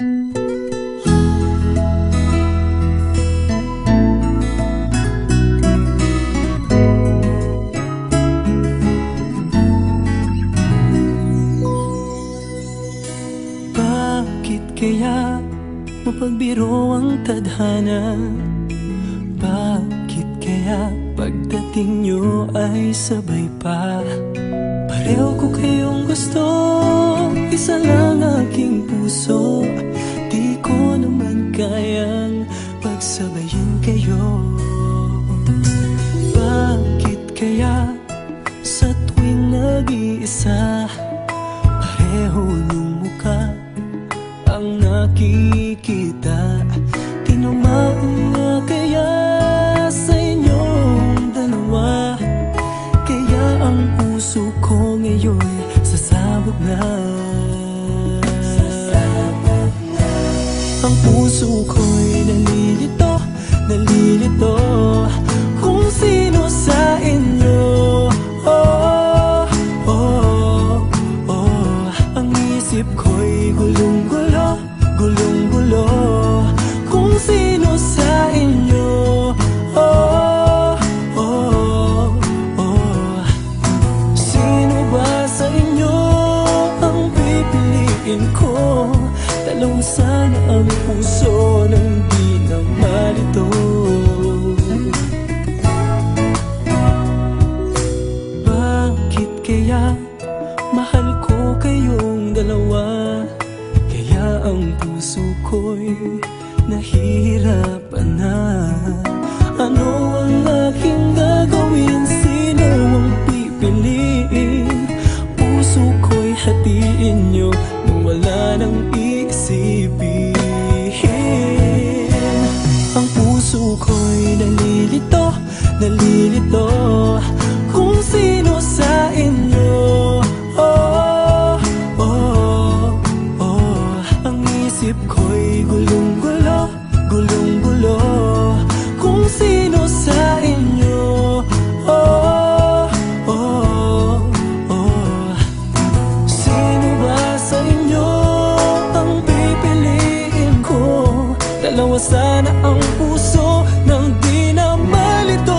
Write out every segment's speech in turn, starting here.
Bakit kaya mapagbiro ang tadhana? Bakit kaya pagdating nyo ay sabay pa? Pareho ko kayong gusto, isa lang aking puso. Di ko naman kayang pagsabayin kayo. Bakit kaya sa tuwing nag-iisa, pareho nung mukha ang nakikita? Tinamaan nga kaya sa inyong dalawa, kaya ang puso ko ngayon sasabog na. Ang puso ko'y nalilito, nalilito kung sino sa inyo. Oh, oh, oh. Ang isip ko'y gulong-gulo, gulong-gulo kung sino sa inyo. Oh, oh, oh. Sino ba sa inyo ang pipiliin ko? Dalawang sana ang puso nang di na malito. Bakit kaya mahal ko kayong dalawa, kaya ang puso ko'y nahihirapan na? Ano ang aking gagawin? Sino ang pipiliin? Puso ko'y hatiin nyo nang wala nang iisipin. Ang puso ko'y nalilito, nalilito kung sino sa inyo. Oh, oh, oh. Ang isip ko'y gulong-gulo, gulong-gulo kung sino sa inyo. Oh, oh, oh. Sino ba sa inyo ang pipiliin ko? Dalawa sana ang puso nang di na malito.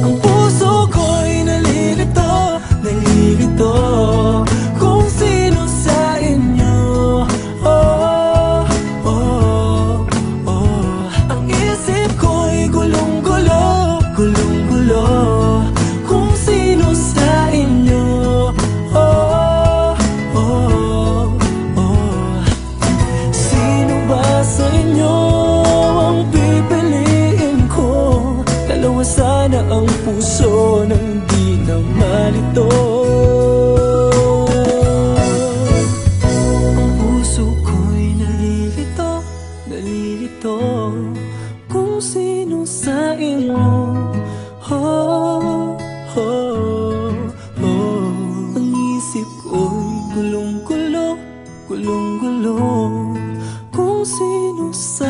Ang puso ko'y nalilito, nalilito kung sino sa inyo. Oh, oh, oh. Ang isip ko'y gulong-gulo, gulong-gulo kung sino sa inyo. Oh, oh, oh. Sino ba sa inyo ang pipiliin ko? Dalawa sana ang puso nang di na malito. Ang puso ko'y nalilito, nalilito kung sino sa inyo. Oh, oh, oh. Ang isip ko'y gulong-gulo, gulong-gulo kung sino sa